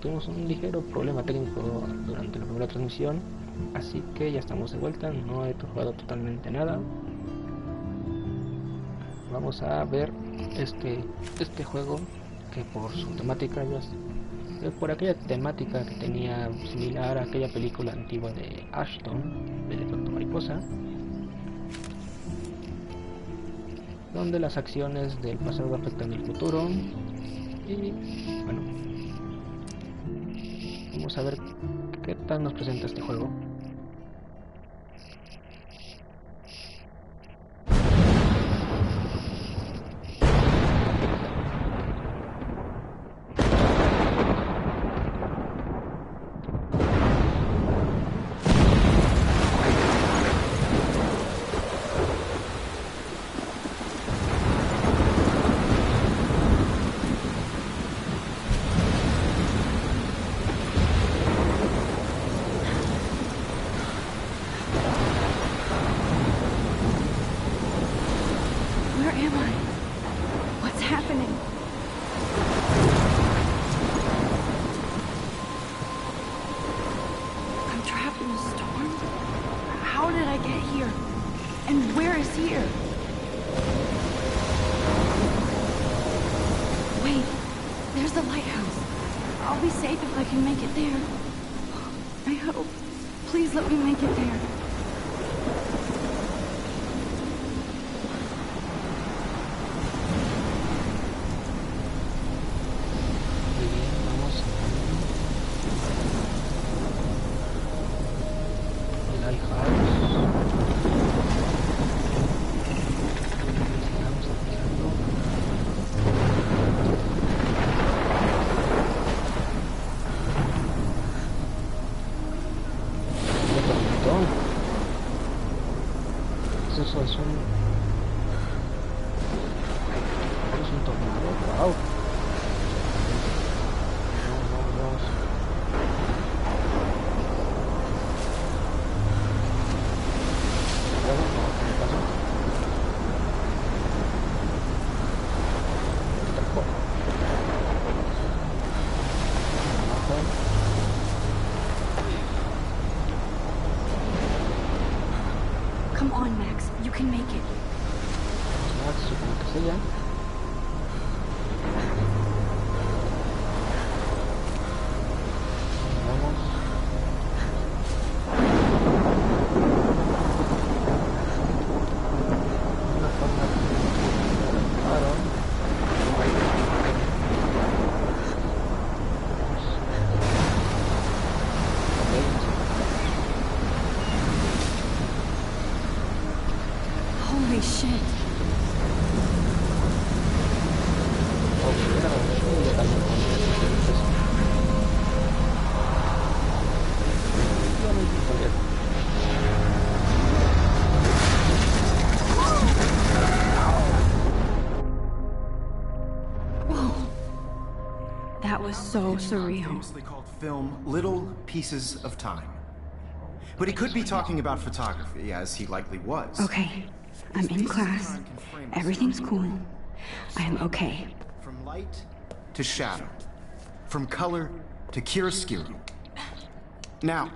tuvimos un ligero problema técnico durante la primera transmisión, así que ya estamos de vuelta, no he jugado totalmente nada. Vamos a ver este juego que por su temática, por aquella temática que tenía similar a aquella película antigua de Ashton, del efecto mariposa, donde las acciones del pasado afectan el futuro. Y bueno, vamos a ver qué tal nos presenta este juego. Come on, Max. You can make it. Max, supongo que sí ya. Vamos. Una forma de paro. Holy shit. That was so surreal. Famously called film Little Pieces of Time. But he could be talking about photography, as he likely was. Okay, I'm in class. Everything's cool. I am okay. From light to shadow. From color to chiaroscuro. Now,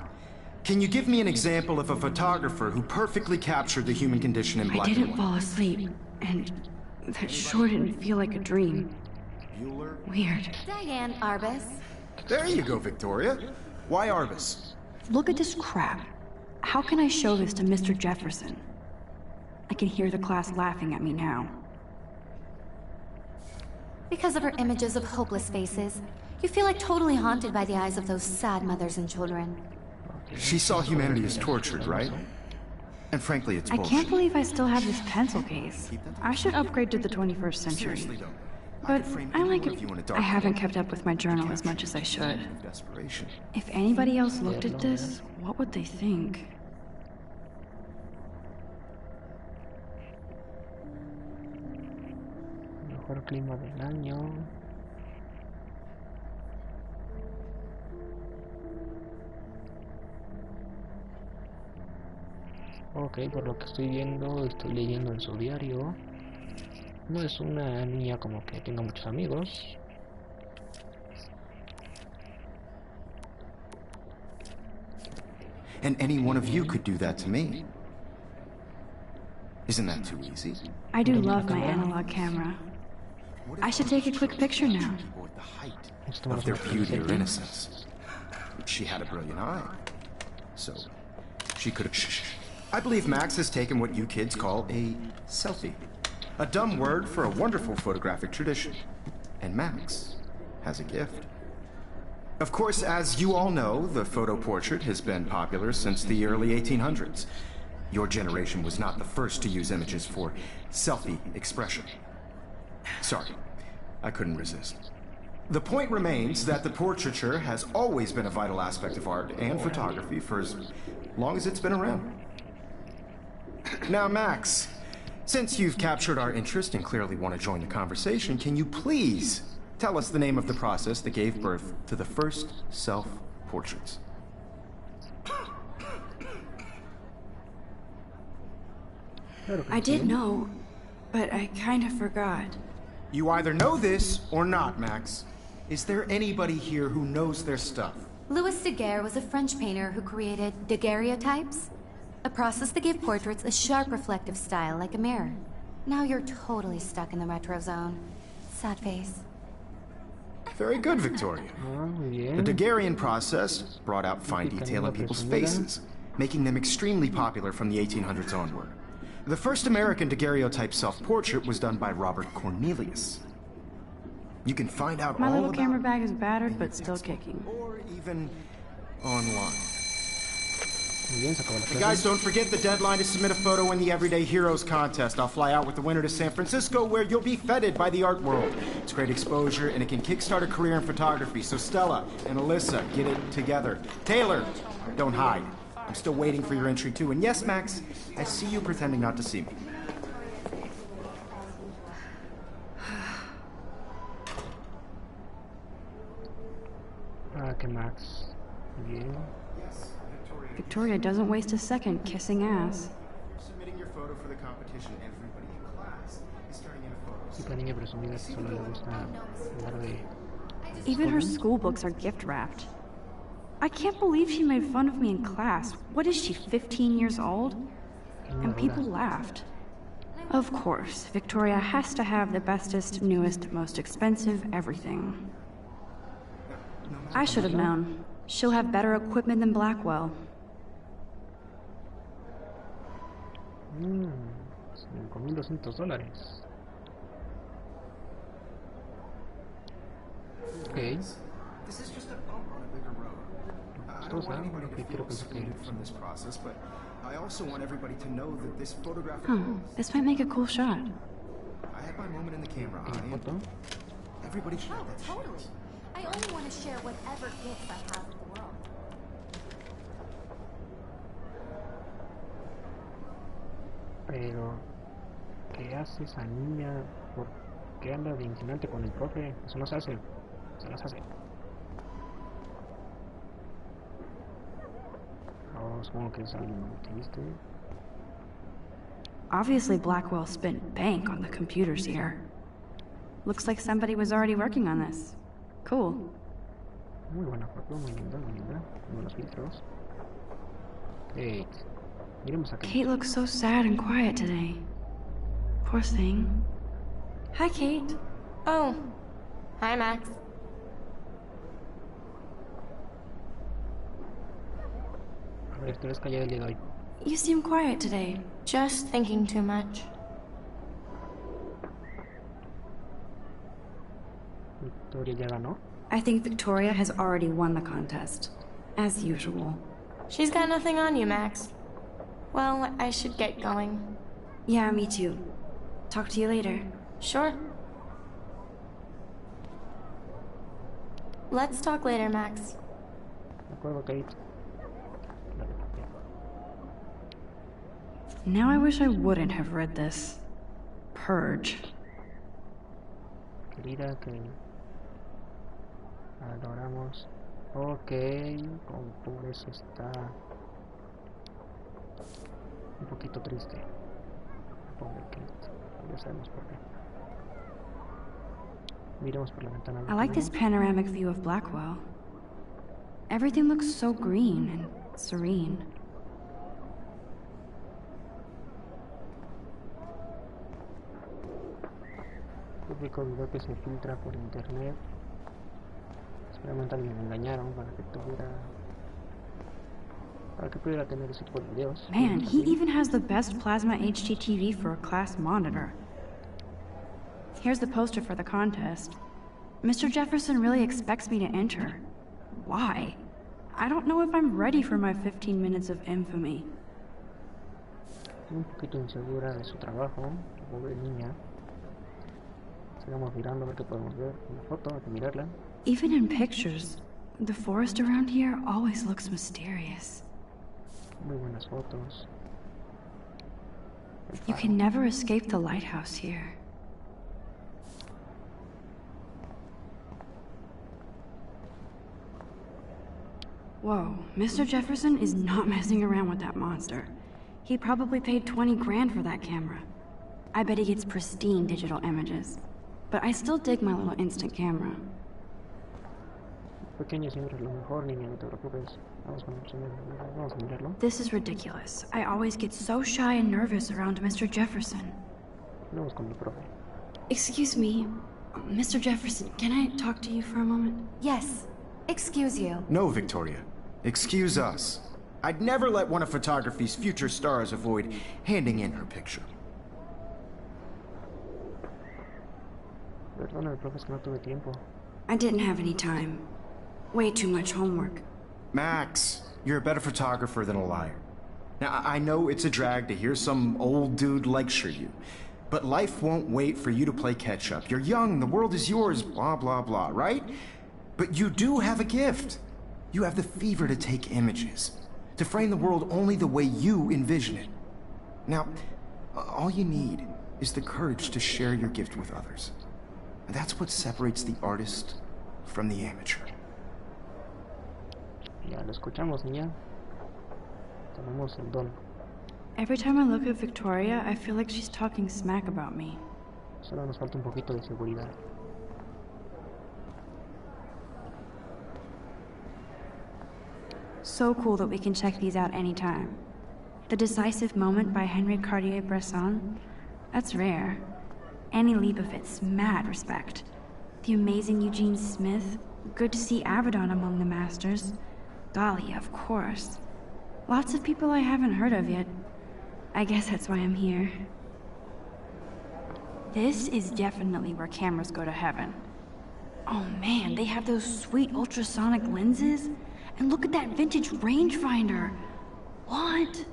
can you give me an example of a photographer who perfectly captured the human condition in black I and didn't white? fall asleep, and that sure didn't feel like a dream. Bueller? Weird. Diane Arbus. There you go, Victoria. Why Arbus? Look at this crap. How can I show this to Mr. Jefferson? I can hear the class laughing at me now. Because of her images of hopeless faces, you feel like totally haunted by the eyes of those sad mothers and children. She saw humanity as tortured, right? And frankly, it's I bullshit. can't believe I still have this pencil case. I should upgrade to the 21st Seriously, century. though. But could frame I any like word it. you want to I darken haven't it. kept up with my journal as much as I should. Desperation. If anybody else looked at this, what would they think? Mejor clima del año. Ok, por lo que estoy viendo, estoy leyendo en su diario. No es una niña como que tenga muchos amigos. and any one of you could do that to me. Isn't that too easy? I do love my analog camera. I should take a quick picture now. The height of their beauty or innocence. She had a brilliant eye. So, she could have... Shh. I believe Max has taken what you kids call a selfie. A dumb word for a wonderful photographic tradition. And Max has a gift. Of course, as you all know, the photo portrait has been popular since the early 1800s. Your generation was not the first to use images for selfie expression. Sorry, I couldn't resist. The point remains that the portraiture has always been a vital aspect of art and photography for as long as it's been around. Now, Max, since you've captured our interest and clearly want to join the conversation, can you please tell us the name of the process that gave birth to the first self-portraits? I did know, but I kind of forgot. You either know this or not, Max. Is there anybody here who knows their stuff? Louis Daguerre was a French painter who created daguerreotypes, a process that gave portraits a sharp reflective style like a mirror. Now you're totally stuck in the retro zone. Sad face. Very good, Victoria. The Daguerrean process brought out fine detail in people's faces, making them extremely popular from the 1800s onward. The first American daguerreotype self-portrait was done by Robert Cornelius. You can find out My all little about camera bag is battered, but still kicking. or even online. Muy bien, se acabó la And clase. guys, don't forget the deadline to submit a photo in the Everyday Heroes contest. I'll fly out with the winner to San Francisco, where you'll be feted by the art world. It's great exposure, and it can kickstart a career in photography. So Stella and Alyssa, get it together. Taylor, don't hide. I'm still waiting for your entry, too. And yes, Max, I see you pretending not to see me. Ah, que Max. Muy bien. Victoria doesn't waste a second kissing ass. Submitting your photo for the competition. Everybody in class is turning in a photo. Típica niña presumida que solo le gusta hablar de... Even her school books are gift wrapped. I can't believe she made fun of me in class. What is she, 15 years old? And people laughed. Of course, Victoria has to have the bestest, newest, most expensive everything. I should have known. She'll have better equipment than Blackwell. $5,200. Ok. This is just a bump on a bigger road. I don't want anybody to feel excluded from this process, but I also want everybody to know that this photograph. This might make a cool shot. I had my moment in the camera. Foto. Everybody should have Oh, that shit. totally. I only want to share whatever gifts I have with the world. Pero, ¿qué hace esa niña? ¿Por qué anda de insinuante con el profe? Eso no se hace. Se las hace. Oh, supongo que es alguien triste. Obviously, Blackwell spent bank on the computers here. Looks like somebody was already working on this. Cool. Muy buena foto, muy linda, muy linda. Muy buenos filtros. Kate. Miremos a Kate. Kate looks so sad and quiet today. Poor thing. Hi, Kate. Oh. Hi, Max. A ver, tú eres callada el día de hoy. You seem quiet today. Just thinking too much. Victoria ya ganó. I think Victoria has already won the contest. As usual. She's got nothing on you, Max. Well, I should get going. Yeah, me too. Talk to you later. Sure. Let's talk later, Max. De acuerdo, Kate. Now I wish I wouldn't have read this. Purge. Querida, que adoramos. Ok, como tú ves está un poquito triste. Pobre Kate. Ya sabemos por qué. Miremos por la ventana. I like this panoramic view of Blackwell. Everything looks so green and serene. típico video que se filtra por internet. Seguramente alguien me engañaron para que pudiera tener ese tipo de videos. Man, he even has the best plasma HDTV for a class monitor. Here's the poster for the contest. Mr. Jefferson really expects me to enter. Why? I don't know if I'm ready for my 15 minutes of infamy. Un poquito insegura de su trabajo, pobre niña. Sigamos mirando a ver qué podemos ver. Una foto, hay que mirarla. Even in pictures, the forest around here always looks mysterious. Muy buenas fotos. You can never escape the lighthouse here. Whoa, Mr. Jefferson is not messing around with that monster. He probably paid 20 grand for that camera. I bet he gets pristine digital images. But I still dig my little instant camera. Pequeño siempre es lo mejor, niña, no te preocupes. Vamos a mirarlo. This is ridiculous. I always get so shy and nervous around Mr. Jefferson. Vamos con el profe. Excuse me, Mr. Jefferson, can I talk to you for a moment? Yes. Excuse you. No, Victoria. Excuse us. I'd never let one of photography's future stars avoid handing in her picture. Perdona, el profe, es que no tuve tiempo. I didn't have any time. Way too much homework. Max, you're a better photographer than a liar. Now, I know it's a drag to hear some old dude lecture you, but life won't wait for you to play catch-up. You're young, the world is yours, blah, blah, blah, right? But you do have a gift. You have the fever to take images, to frame the world only the way you envision it. Now, all you need is the courage to share your gift with others. And that's what separates the artist from the amateur. Ya lo escuchamos, niña. Tenemos el don. Every time I look at Victoria, I feel like she's talking smack about me. Solo nos falta un poquito de seguridad. So cool that we can check these out anytime. The Decisive Moment by Henry Cartier-Bresson? That's rare. Annie Leibovitz, mad respect. The amazing Eugene Smith, good to see Avedon among the masters. Dahlia, of course. Lots of people I haven't heard of yet. I guess that's why I'm here. This is definitely where cameras go to heaven. Oh man, they have those sweet ultrasonic lenses. And look at that vintage rangefinder. What?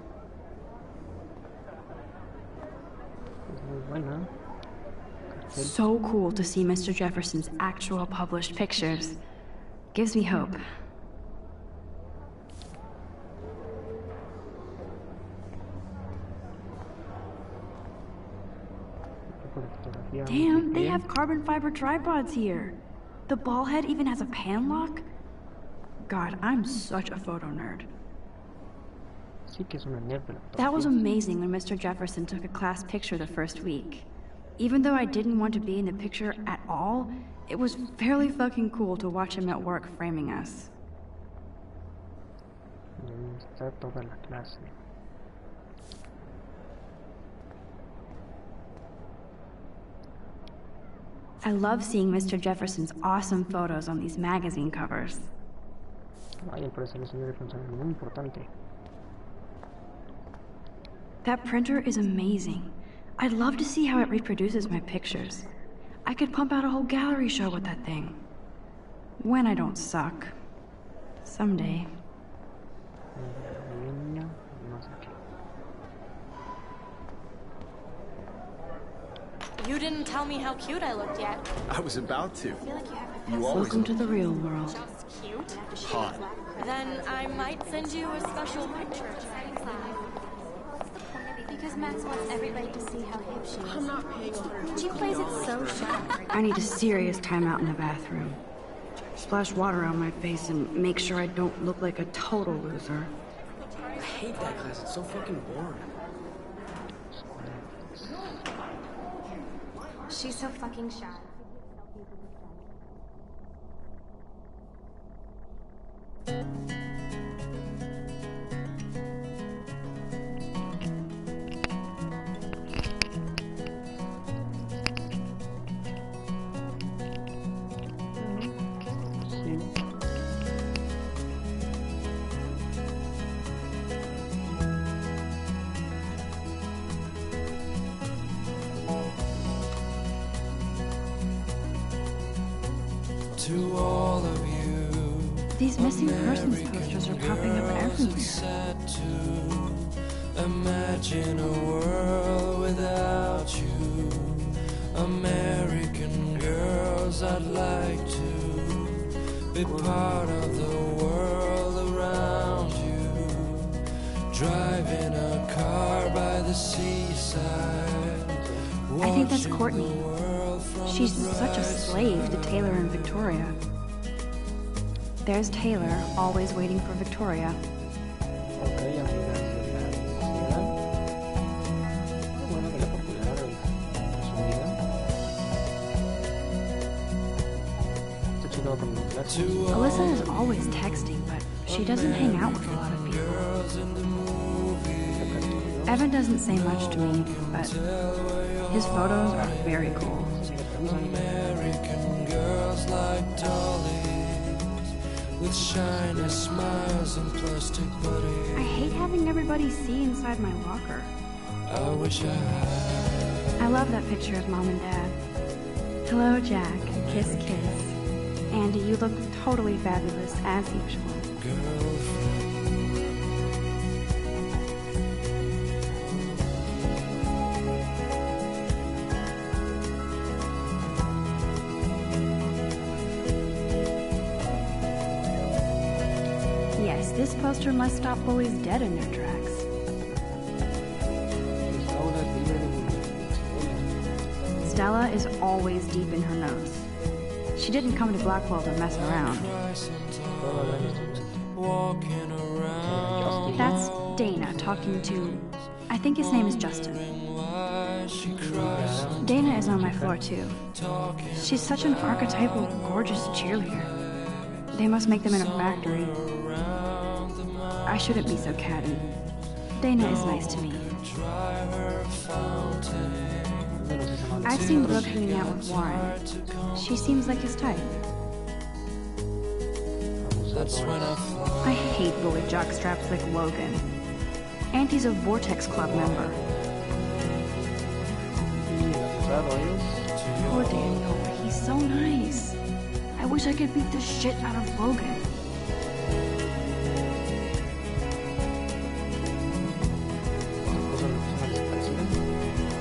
Es muy buena. So cool to see Mr. Jefferson's actual published pictures. Gives me hope. Damn, they have carbon fiber tripods here. The ball head even has a pan lock. God, I'm such a photo nerd. Sí que es una nerd, pero That was amazing when Mr. Jefferson took a class picture the first week. Even though I didn't want to be in the picture at all, it was fairly fucking cool to watch him at work framing us. ahí está toda la clase. I love seeing Mr. Jefferson's awesome photos on these magazine covers. Ay, al parecer el señor es un señor muy importante. That printer is amazing. I'd love to see how it reproduces my pictures. I could pump out a whole gallery show with that thing. When I don't suck. Someday. Niña, no sé qué. You didn't tell me how cute I looked yet. I was about to. I feel like you have You always Welcome to the real world. just cute. hot. Then I might send you a special picture. Because Max wants everybody to see how hip she is. I'm not paying She plays it so shy. I need a serious timeout in the bathroom. Splash water on my face and make sure I don't look like a total loser. I hate that class. It's so fucking boring. She's so fucking shy. To all of you, These missing persons posters are popping up everywhere. sad to imagine a world without you. American girls, I'd like to be part of the world around you. Driving a car by the seaside. I think that's Courtney. She's such a slave to Taylor and Victoria. There's Taylor, always waiting for Victoria. Ok, amigas de la universidad. Bueno, de la popular resumida. Está chido con mi clase. Alyssa is always texting, but she doesn't hang out with a lot of people. Evan doesn't say much to me, but his photos are very cool. American girls like dollies with shiny smiles and plastic bodies. I hate having everybody see inside my locker. I wish I had. I love that picture of Mom and Dad. Hello, Jack. Kiss, kiss. Andy, you look totally fabulous, as usual. Yes, this poster must stop bullies dead in their tracks. Stella is always deep in her notes. She didn't come to Blackwell to mess around. That's Dana talking to... I think his name is Justin. Dana is on my floor too. She's such an archetypal, gorgeous cheerleader. They must make them in a factory. I shouldn't be so catty. Dana is nice to me. I've seen Brooke hanging out with Warren. She seems like his type. I hate bully jockstraps like Logan. Auntie's a Vortex Club member. Poor Daniel, he's so nice. I wish I could beat the shit out of Logan.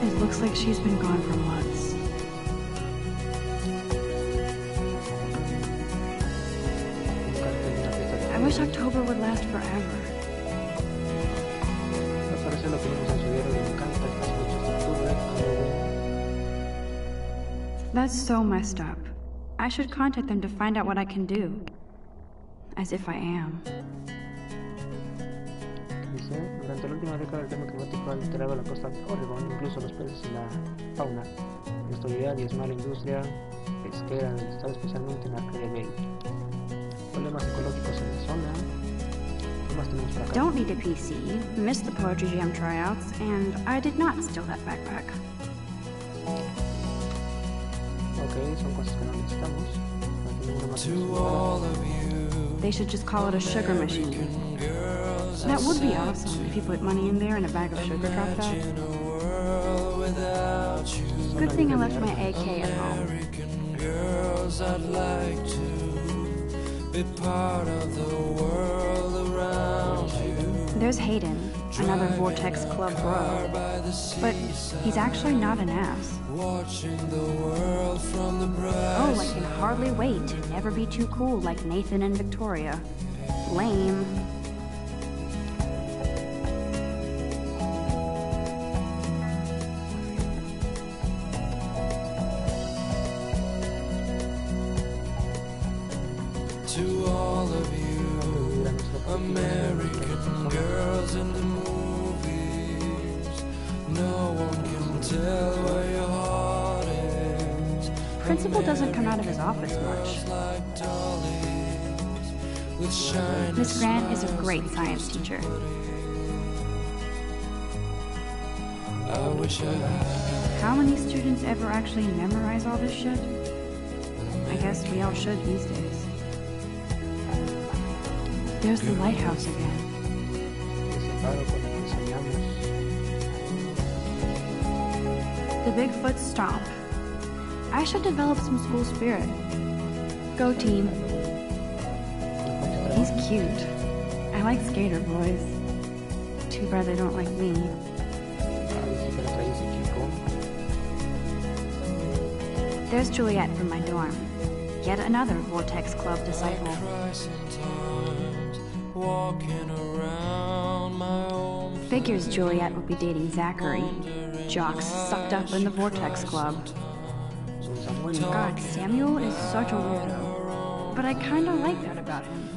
It looks like she's been gone for months. I wish October would last forever. That's so messed up. I should contact them to find out what I can do. As if I am. Dice, durante la última década el tema climático ha alterado la costa de Oregon, incluso los peces y la fauna. Esto ya diezma la industria pesquera del estado, especialmente en Arcadia Bay. Problemas ecológicos en la zona. ¿Qué más tenemos por acá? Don't need a PC, missed the Poetry Jam tryouts, and I did not steal that backpack. Ok, son cosas que no necesitamos. Aquí ninguna más necesitada. They should just call it a sugar machine. That would be awesome if you put money in there and a bag of sugar dropped out. Good thing I left my AK at home. I'd like to be part of the world around you. There's Hayden, another Vortex Club bro. But he's actually not an ass. Watching the world from the Oh, I can hardly wait to never be too cool like Nathan and Victoria. Lame. To all of you, American girls in the movies, no one can tell where your heart is. Principal doesn't come out of his office much. Miss Grant is a great science teacher. I wish I had. How many students ever actually memorize all this shit? I guess we all should these days. There's the lighthouse again. The Bigfoot Stomp. I should develop some school spirit. Go team. He's cute. I like skater boys. Too bad they don't like me. There's Juliet from my dorm. Yet another Vortex Club disciple. Figures Juliet would be dating Zachary. Jocks sucked up in the Vortex Club. God, Samuel is such a weirdo. But I kinda like that about him.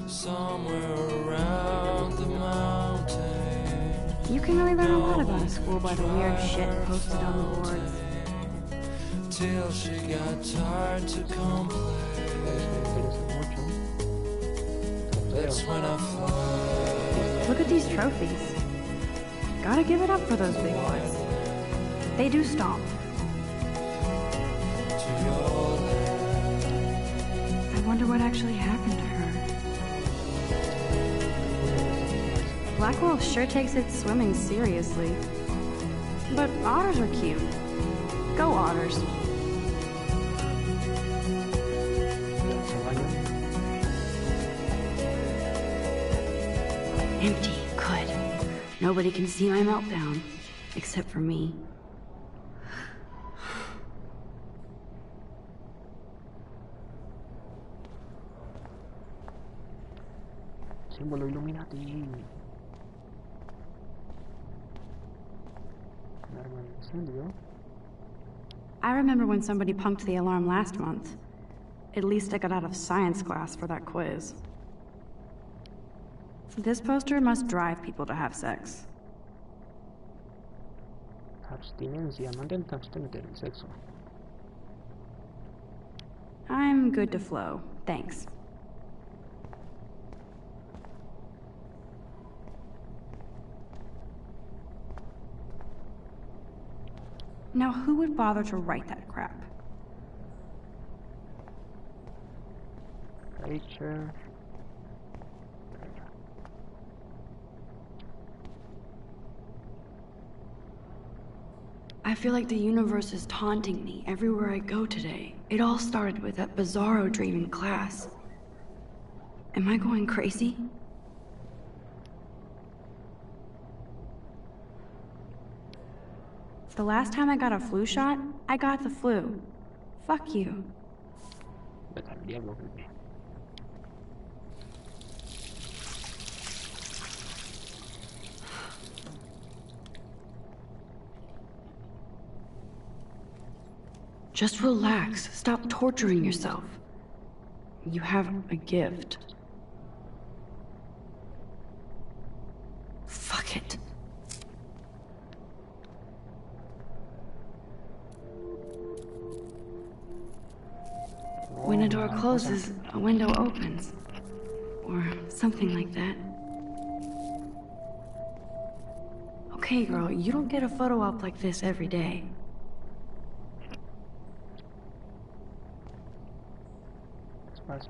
You can really learn a lot about a school by the weird shit posted on the boards. Till she got tired to complain. That's when I fly. Look at these trophies. Gotta give it up for those big boys. They do stomp. I wonder what actually happened to her. Blackwell sure takes its swimming seriously. But otters are cute. Go otters. Empty. Good. Nobody can see my meltdown. Except for me. Símbolo Illuminati. I remember when somebody punked the alarm last month. At least I got out of science class for that quiz. This poster must drive people to have sex. Abstinencia. Mantente abstente del sexo. I'm good to flow. Thanks. Now, who would bother to write that crap? Rachel. I feel like the universe is taunting me everywhere I go today. It all started with that bizarro dream in class. Am I going crazy? The last time I got a flu shot, I got the flu. Fuck you. Vete al diablo, bebé. Just relax. Stop torturing yourself. You have a gift. Fuck it. When a door closes, a window opens. Or something like that. Okay, girl, you don't get a photo op like this every day.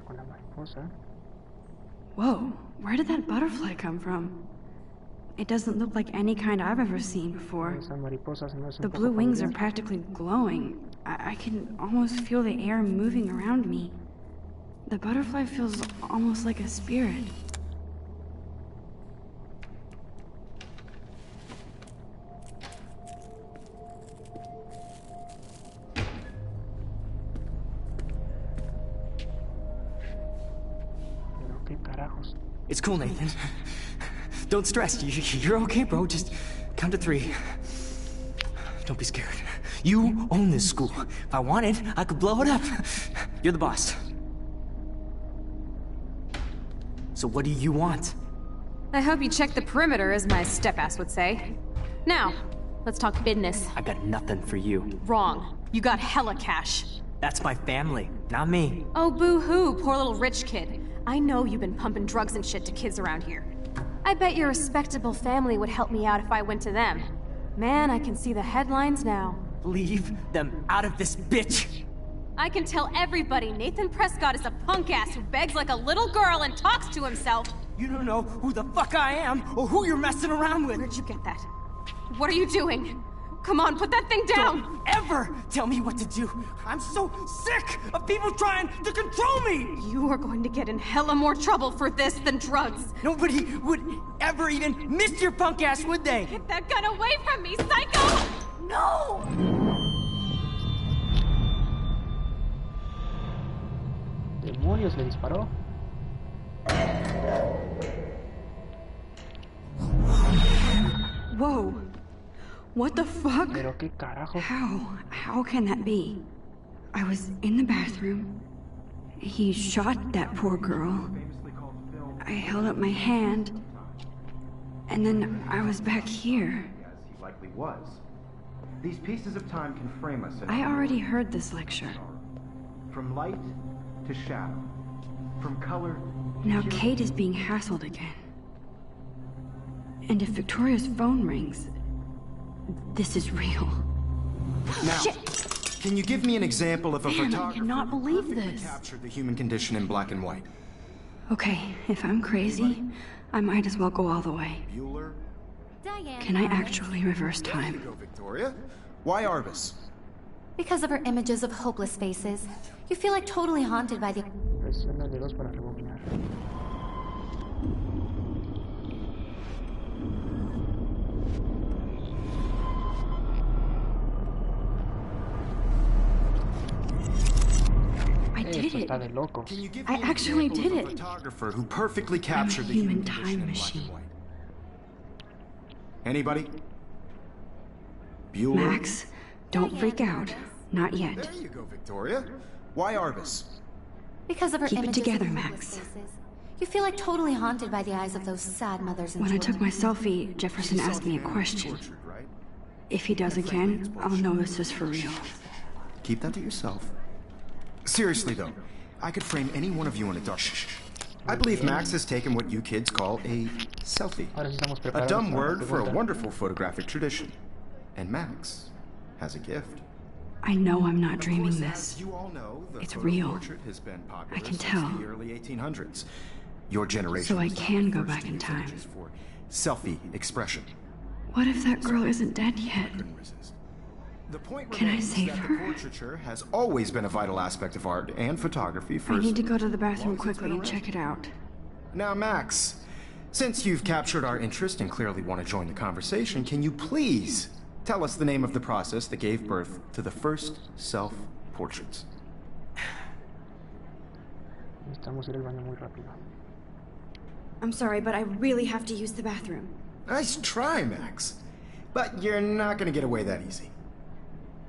Con la mariposa. Whoa, where did that butterfly come from? It doesn't look like any kind I've ever seen before. The blue wings are practically glowing. I can almost feel the air moving around me. The butterfly feels almost like a spirit. It's cool, Nathan. Don't stress. You're okay, bro. Just count to 3. Don't be scared. You own this school. If I wanted, I could blow it up. You're the boss. So what do you want? I hope you check the perimeter, as my step-ass would say. Now, let's talk business. I got nothing for you. Wrong. You got hella cash. That's my family, not me. Oh, boo-hoo, poor little rich kid. I know you've been pumping drugs and shit to kids around here. I bet your respectable family would help me out if I went to them. Man, I can see the headlines now. Leave them out of this bitch! I can tell everybody Nathan Prescott is a punk ass who begs like a little girl and talks to himself. You don't know who the fuck I am or who you're messing around with. Where'd you get that? What are you doing? Come on, put that thing down! Don't ever tell me what to do! I'm so sick of people trying to control me! You are going to get in hella more trouble for this than drugs. Nobody would ever even miss your punk ass, would they? Get that gun away from me, psycho! No! Demonios, le disparó. Whoa. What the fuck? Pero qué carajo. How can that be? I was in the bathroom. He shot that poor girl. I held up my hand. And then I was back here. As he likely was. These pieces of time can frame us in I already heard this lecture. from light to shadow. From color Now Kate is being hassled again. And if Victoria's phone rings, this is real. Now, Shit! can you give me an example of a Man, I photographer cannot who believe perfectly this. captured the human condition in black and white? Okay, if I'm crazy, I might as well go all the way. Bueller? Diane. Can I actually reverse There you time? go, Victoria. Why Arbus? Because of her images of hopeless faces, you feel like totally haunted by the... Presiona L2 para rebobinar. I did Esto it. está de locos. Can you give I me an actually example did of a it. photographer who perfectly I'm a captured the human human condition time in black machine. and white? Anybody? Bueller? Max, don't freak out. Not yet. There you go, Victoria. Why Arbus? Because of her Keep it images together, of Max. hopeless faces, you feel like totally haunted by the eyes of those sad mothers and When I children. took my selfie, Jefferson asked me a question. Tortured, right? If he does again, I'll know this is for real. Keep that to yourself. Seriously, though, I could frame any one of you in a dark. I believe Max has taken what you kids call a selfie. Ahora sí estamos A preparados dumb para la word for a pregunta. wonderful photographic tradition. And Max has a gift. I know I'm not Of dreaming course, this. as you all know, the It's photo real. portrait has been popular I can since tell. the early 1800s. Your generation. So I was can the go first back to in use time. images for selfie expression. What if that girl isn't dead yet? Couldn't resist. The point Can I remains save that her? the portraiture has always been a vital aspect of art and photography for I need to go to the as bathroom long as it's quickly been and check it out. Now, Max, since you've captured our interest and clearly want to join the conversation, can you please tell us the name of the process that gave birth to the first self-portraits? Necesitamos ir al baño muy rápido. I'm sorry, but I really have to use the bathroom. Nice try, Max. But you're not going to get away that easy.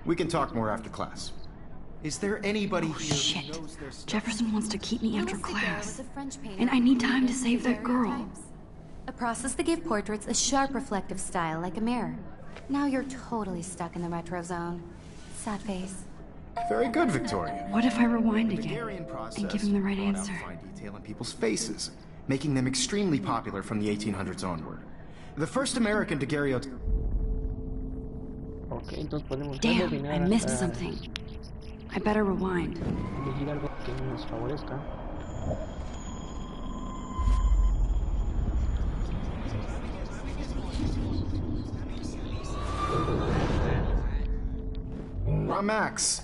We can talk more after class. Is there anybody here who Shit. knows their stuff? Jefferson wants to keep me after Louis Daguerre class. was a French painter And I need who time to created save that girl. daguerreotypes, a process that gave portraits a sharp reflective style like a mirror. Now you're totally stuck in the retro zone. Sad face. Very good, Victoria. What if I rewind The again Daguerrean process and give him the right brought out answer? fine detail in people's faces, making them extremely popular from the 1800s onward. The first American daguerreotype. Ok, entonces podemos Damn, rebobinar I missed hasta something. I better rewind. elegir algo que nos favorezca. Max,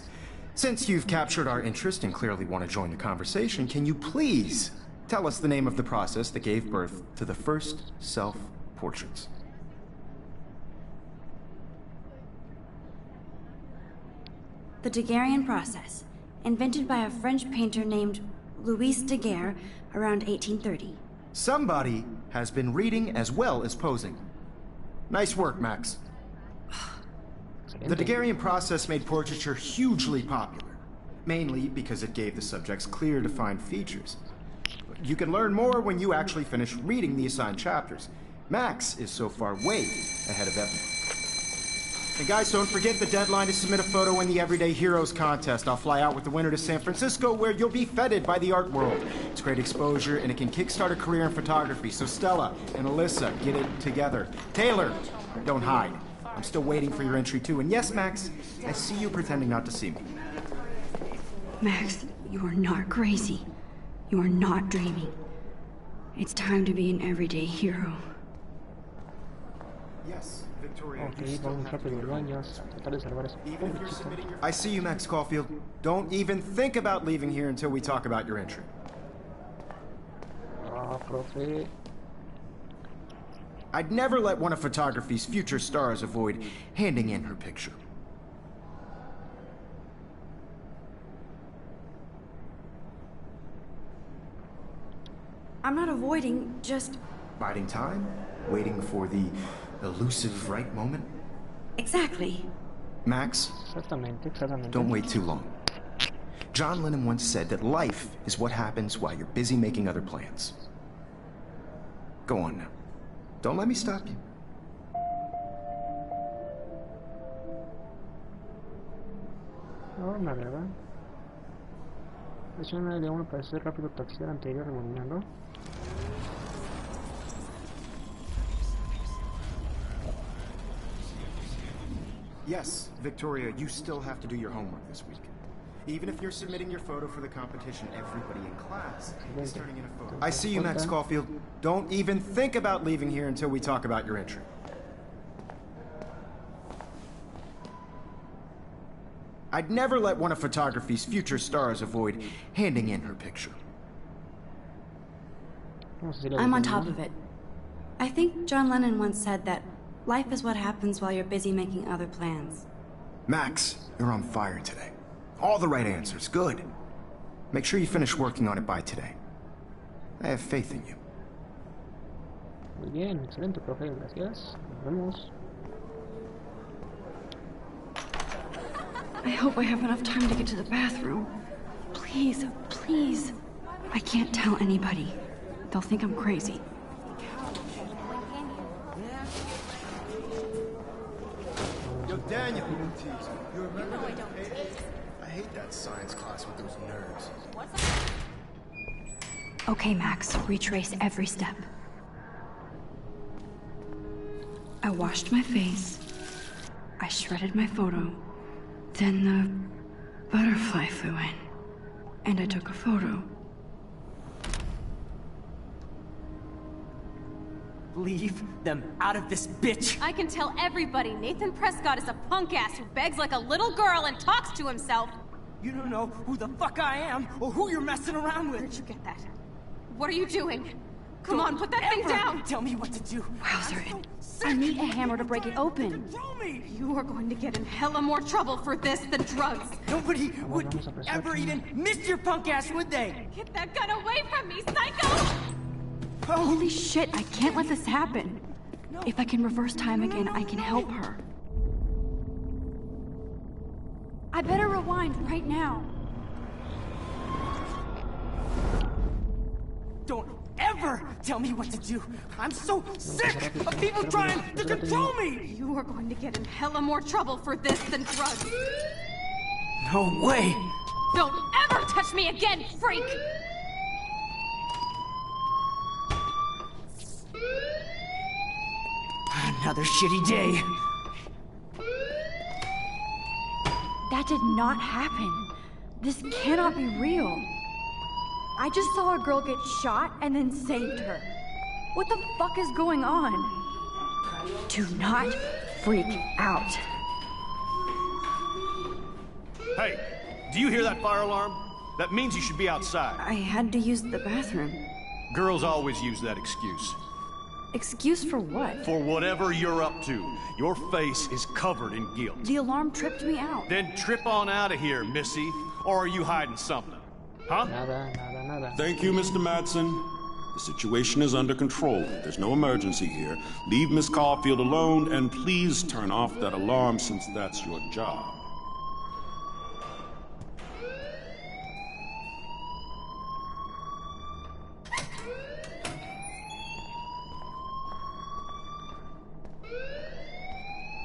since you've captured our interest and clearly want to join the conversation, can you please tell us the name of the process that gave birth to the first self-portraits? The Daguerrean process, invented by a French painter named Louis Daguerre around 1830. Somebody has been reading as well as posing. Nice work, Max. The Daguerrean process made portraiture hugely popular, mainly because it gave the subjects clear, defined features. You can learn more when you actually finish reading the assigned chapters. Max is so far way ahead of everyone. And guys, don't forget the deadline to submit a photo in the Everyday Heroes contest. I'll fly out with the winner to San Francisco, where you'll be feted by the art world. It's great exposure, and it can kickstart a career in photography. So Stella and Alyssa, get it together. Taylor, don't hide. I'm still waiting for your entry, too. And yes, Max, I see you pretending not to see me. Max, you are not crazy. You are not dreaming. It's time to be an everyday hero. Yes, Victoria. Ok, vamos rápido al baño a tratar de salvar a ese pobre chico. I see you, Max Caulfield. Don't even think about leaving here until we talk about your entry. Ah, profe. I'd never let one of photography's future stars avoid handing in her picture. I'm not avoiding, just... Biding time? Waiting for the elusive right moment? Exactly. Max, Exactamente. don't wait too long. John Lennon once said that life is what happens while you're busy making other plans. Go on now. Don't let me stop you. No, la verdad. Es una de uno para hacer rápido taxi anterior rebobinando. Yes, Victoria, you still have to do your homework this week. Even if you're submitting your photo for the competition, everybody in class is turning in a photo. I see you, Max Caulfield. Don't even think about leaving here until we talk about your entry. I'd never let one of photography's future stars avoid handing in her picture. I'm on top of it. I think John Lennon once said that life is what happens while you're busy making other plans. Max, you're on fire today. All the right answers. Good. Make sure you finish working on it by today. I have faith in you. Muy bien, excelente, profe. Gracias. Nos vemos. I hope I have enough time to get to the bathroom. Please, please. I can't tell anybody. They'll think I'm crazy. Yo, Daniel. You remember I hate that science class with those nerds. Okay, Max, retrace every step. I washed my face. I shredded my photo. Then the butterfly flew in. And I took a photo. Leave them out of this bitch! I can tell everybody Nathan Prescott is a punk ass who begs like a little girl and talks to himself. You don't know who the fuck I am or who you're messing around with. Where'd you get that? What are you doing? Come on, put that thing down! Tell me what to do. Wowzer, I need a hammer to break it open. Control me! You are going to get in hella more trouble for this than drugs. Nobody would ever even miss your punk ass, would they? Get that gun away from me, psycho! Holy shit, I can't let this happen. If I can reverse time again, I can help her. I better rewind right now. Don't ever tell me what to do. I'm so sick of people trying to control me! You are going to get in hella more trouble for this than drugs. No way! Don't ever touch me again, freak! Another shitty day. That did not happen. This cannot be real. I just saw a girl get shot and then saved her. What the fuck is going on? Do not freak out. Hey, do you hear that fire alarm? That means you should be outside. I had to use the bathroom. Girls always use that excuse. Excuse for what? For whatever you're up to. Your face is covered in guilt. The alarm tripped me out. Then trip on out of here, Missy. Or are you hiding something? Huh? Nada. Thank you, Mr. Madsen. The situation is under control. There's no emergency here. Leave Miss Caulfield alone, and please turn off that alarm since that's your job.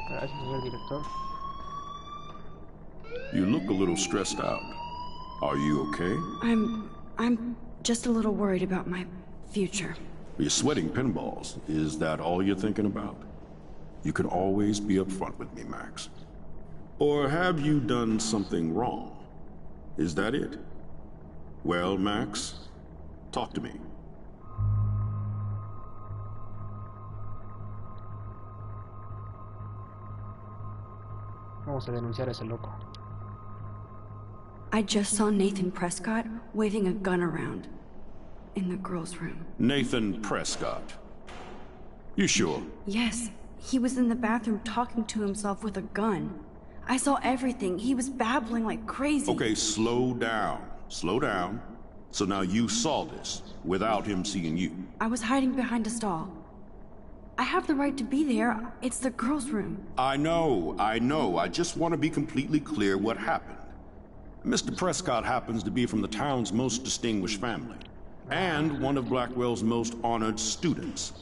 Gracias, señor director. You look a little stressed out. Are you okay? I'm just a little worried about my future. You're sweating pinballs. Is that all you're thinking about? You can always be upfront with me, Max. Or have you done something wrong? Is that it? Well, Max, talk to me. Vamos a denunciar a ese loco. I just saw Nathan Prescott waving a gun around in the girls' room. Nathan Prescott. You sure? Yes, he was in the bathroom talking to himself with a gun. I saw everything. He was babbling like crazy. Okay, slow down. Slow down. So now you saw this without him seeing you. I was hiding behind a stall. I have the right to be there. It's the girls' room. I know. I just want to be completely clear what happened. Mr. Prescott happens to be from the town's most distinguished family, and one of Blackwell's most honored students.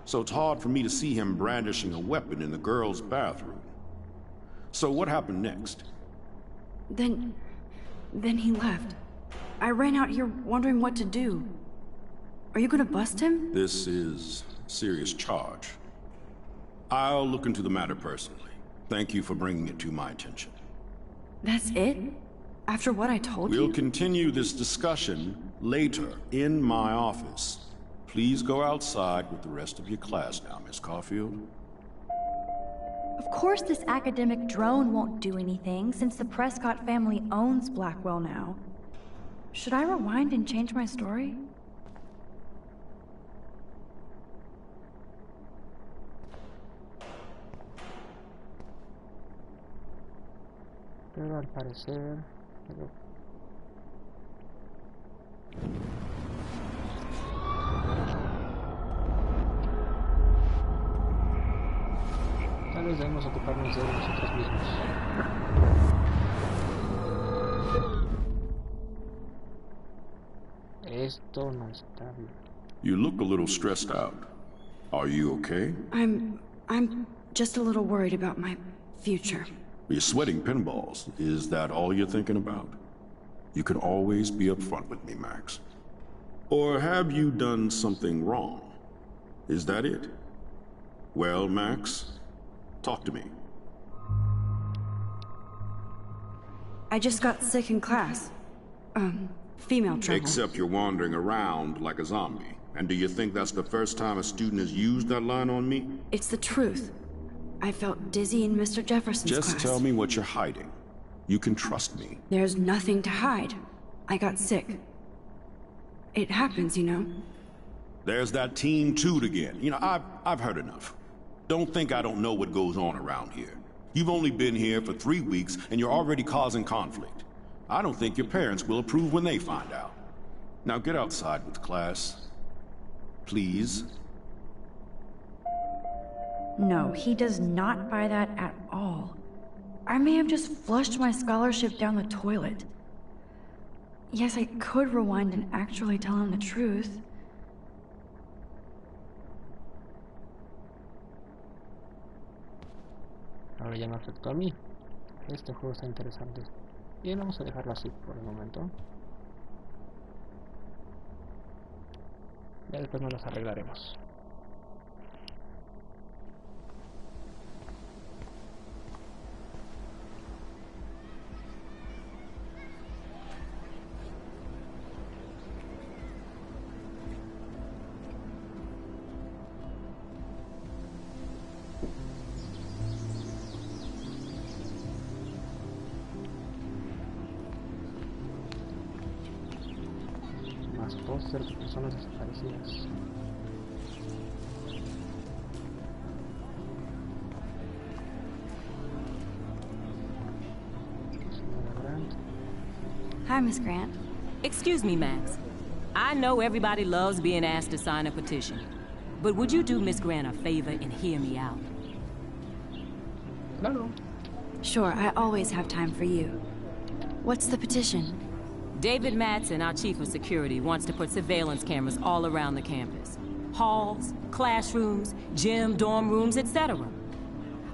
So it's hard for me to see him brandishing a weapon in the girls' bathroom. So what happened next? Then he left. I ran out here wondering what to do. Are you gonna bust him? This is a serious charge. I'll look into the matter personally. Thank you for bringing it to my attention. That's it? After what I told you? We'll continue this discussion later in my office. Please go outside with the rest of your class now, Miss Caulfield. Of course this academic drone won't do anything, since the Prescott family owns Blackwell now. Should I rewind and change my story? Pero al parecer... Tal vez debemos ocuparnos de nosotros mismos. Esto no está bien. You look a little stressed out. Are you okay? I'm just a little worried about my future. You're sweating pinballs. Is that all you're thinking about? You can always be upfront with me, Max. Or have you done something wrong? Is that it? Well, Max, talk to me. I just got sick in class. Female trouble. Except you're wandering around like a zombie. And do you think that's the first time a student has used that line on me? It's the truth. I felt dizzy in Mr. Jefferson's class. Just tell me what you're hiding. You can trust me. There's nothing to hide. I got sick. It happens, you know. There's that teen toot again. You know, I've heard enough. Don't think I don't know what goes on around here. You've only been here for 3 weeks, and you're already causing conflict. I don't think your parents will approve when they find out. Now get outside with class. Please. No, he does not buy that at all. I may have just flushed my scholarship down the toilet. Yes, I could rewind and actually tell him the truth. Ahora ya me afectó a mí. Este juego está interesante. Bien, vamos a dejarlo así por el momento. Ya después nos las arreglaremos. Póster de personas desaparecidas. Hi, Miss Grant. Excuse me, Max. I know everybody loves being asked to sign a petition, but would you do Miss Grant a favor and hear me out? Claro. Sure, I always have time for you. What's the petition? David Madsen, our chief of security, wants to put surveillance cameras all around the campus. Halls, classrooms, gym, dorm rooms, etc.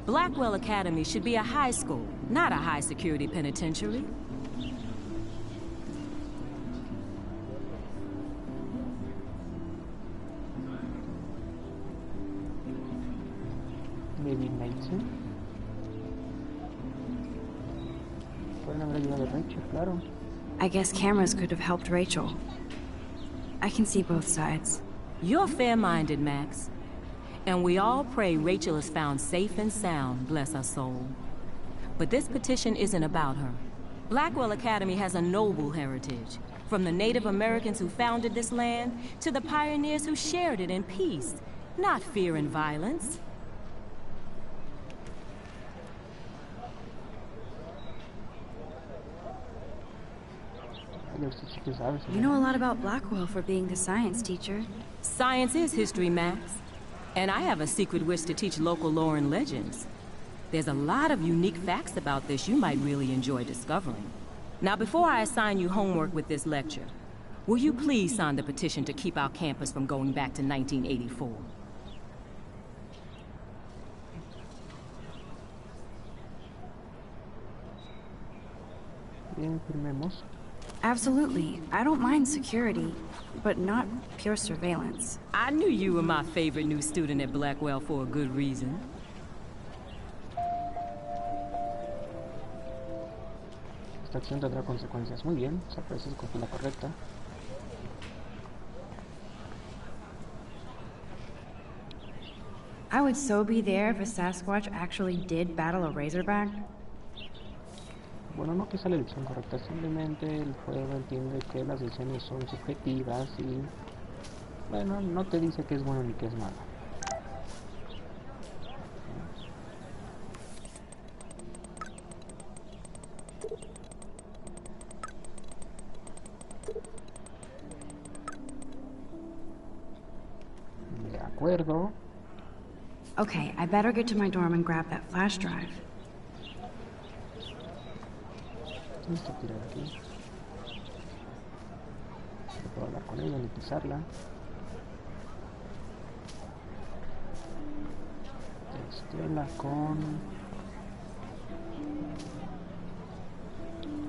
Blackwell Academy should be a high school, not a high-security penitentiary. Maybe Madsen. Pueden haber ayudado a Rachel, claro. I guess cameras could have helped Rachel. I can see both sides. You're fair-minded, Max. And we all pray Rachel is found safe and sound, bless her soul. But this petition isn't about her. Blackwell Academy has a noble heritage. From the Native Americans who founded this land, to the pioneers who shared it in peace, not fear and violence. You know a lot about Blackwell for being the science teacher. Science is history, Max. And I have a secret wish to teach local lore and legends. There's a lot of unique facts about this you might really enjoy discovering. Now, before I assign you homework with this lecture, will you please sign the petition to keep our campus from going back to 1984? Bien, firmemos. Absolutely. I don't mind security, but not pure surveillance. I knew you were my favorite new student at Blackwell for a good reason. Esta acción tendrá consecuencias. Muy bien, se aprecia con la correcta. I would so be there if a Sasquatch actually did battle a Razorback. Bueno, no que sea la elección correcta, simplemente el juego entiende que las decisiones son subjetivas y... bueno, no te dice que es bueno ni que es malo. De acuerdo. Okay, I better get to my dorm and grab that flash drive. Listo, tirar aquí. No puedo hablar con ella ni pisarla. Estela con...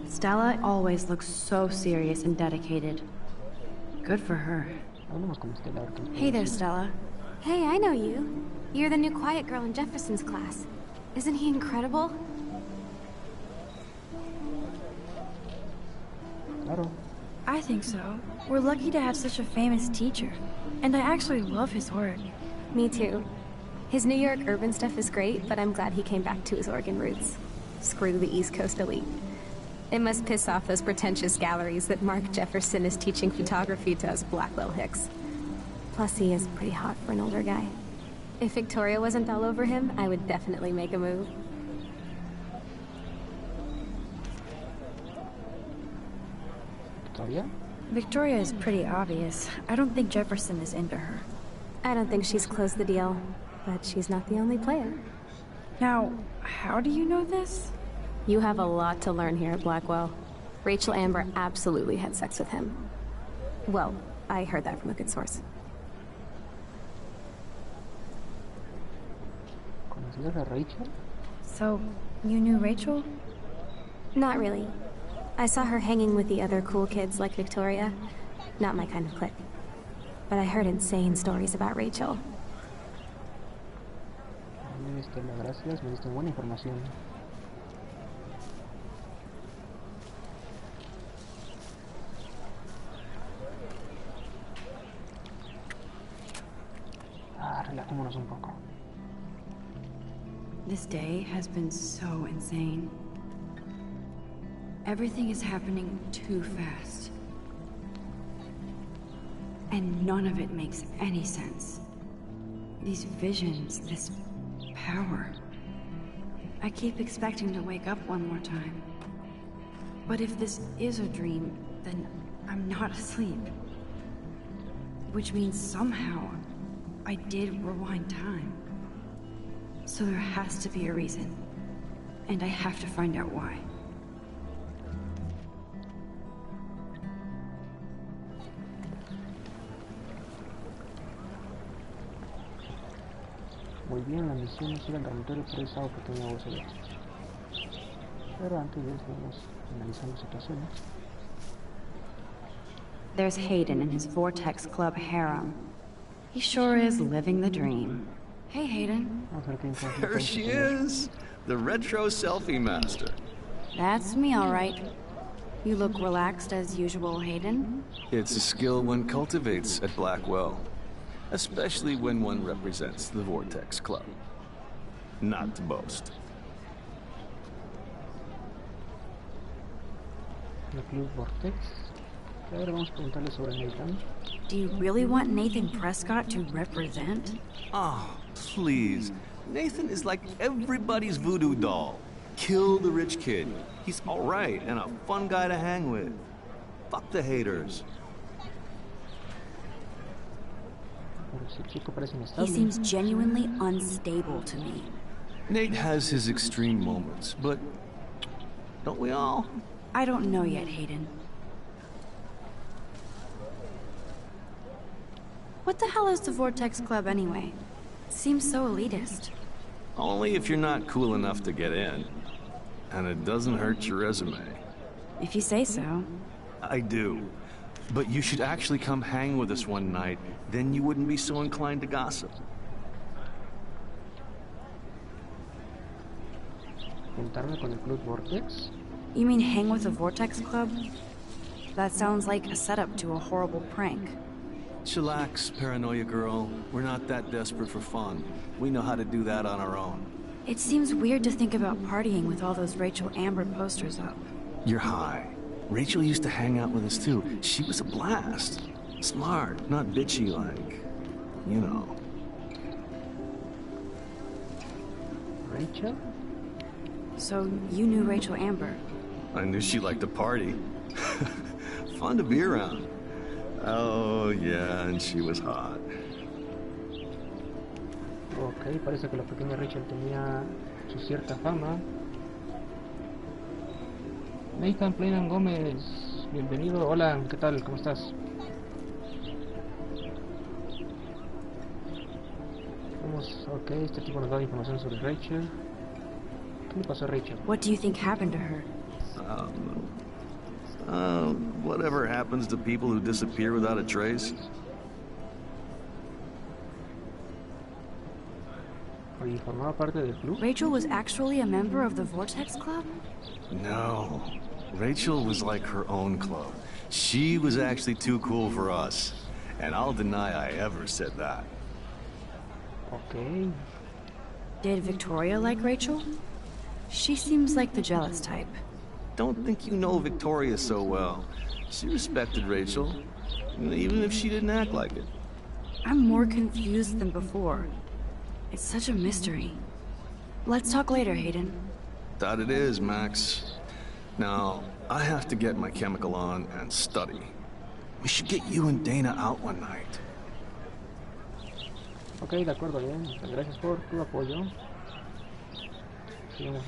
Stella always looks so serious and dedicated. Good for her. Hablemos con Estela. Hey there, Stella. Hey, I know you. You're the new quiet girl in Jefferson's class. Isn't he incredible? Claro. I think so. We're lucky to have such a famous teacher. And I actually love his work. Me too. His New York urban stuff is great, but I'm glad he came back to his Oregon roots. Screw the East Coast elite. It must piss off those pretentious galleries that Mark Jefferson is teaching photography to us Blackwell hicks. Plus, he is pretty hot for an older guy. If Victoria wasn't all over him, I would definitely make a move. Victoria? Victoria is pretty obvious. I don't think Jefferson is into her. I don't think she's closed the deal, but she's not the only player. Now, how do you know this? You have a lot to learn here at Blackwell. Rachel Amber absolutely had sex with him. Well, I heard that from a good source. ¿Conocías a Rachel? So, you knew Rachel? Not really. I saw her hanging with the other cool kids like Victoria. Not my kind of clique. But I heard insane stories about Rachel. Gracias, me diste buena información. Relajémonos un poco. This day has been so insane. Everything is happening too fast. And none of it makes any sense. These visions, this power. I keep expecting to wake up one more time. But if this is a dream, then I'm not asleep. Which means somehow I did rewind time. So there has to be a reason. And I have to find out why. Muy bien, la misión es ir al dormitorio por esa pequeña bolsa de extras. Pero antes de eso vamos analizando situaciones. There's Hayden in his Vortex Club harem. He sure is living the dream. Hey, Hayden. There she is! The retro selfie master. That's me, all right. You look relaxed as usual, Hayden. It's a skill one cultivates at Blackwell. Especially when one represents the Vortex Club. Not to boast. el Club Vortex. A ver, vamos a preguntarle sobre Nathan. Do you really want Nathan Prescott to represent? Oh, please. Nathan is like everybody's voodoo doll. Kill the rich kid. He's alright and a fun guy to hang with. Fuck the haters. He seems genuinely unstable to me. Nate has his extreme moments, but don't we all? I don't know yet, Hayden. What the hell is the Vortex Club anyway? It seems so elitist. Only if you're not cool enough to get in. And it doesn't hurt your resume. If you say so. I do. But you should actually come hang with us one night, then you wouldn't be so inclined to gossip. Juntarme con el Club Vortex? You mean hang with the Vortex Club? That sounds like a setup to a horrible prank. Chillax, paranoia girl. We're not that desperate for fun. We know how to do that on our own. It seems weird to think about partying with all those Rachel Amber posters up. You're high. Rachel used to hang out with us too. She was a blast. Smart, not bitchy like, you know. Rachel? So you knew Rachel Amber? I knew she liked to party. Fun to be around. Oh, yeah, and she was hot. Ok, parece que la pequeña Rachel tenía su cierta fama. Nathan Playman Gómez, bienvenido. Hola, ¿qué tal? ¿Cómo estás? Vamos, ok, este tipo nos da información sobre Rachel. ¿Qué le pasó a Rachel? What do you think happened to her? Whatever happens to people who disappear without a trace. ¿Y formaba parte del club? Rachel was actually a member of the Vortex Club? No. Rachel was like her own club. She was actually too cool for us. And I'll deny I ever said that. Okay. Did Victoria like Rachel? She seems like the jealous type. Don't think you know Victoria so well. She respected Rachel, even if she didn't act like it. I'm more confused than before. It's such a mystery. Let's talk later, Hayden. That it is, Max. Now, I have to get my chemical on and study. We should get you and Dana out one night. Ok, de acuerdo, bien. Gracias por tu apoyo. Sigamos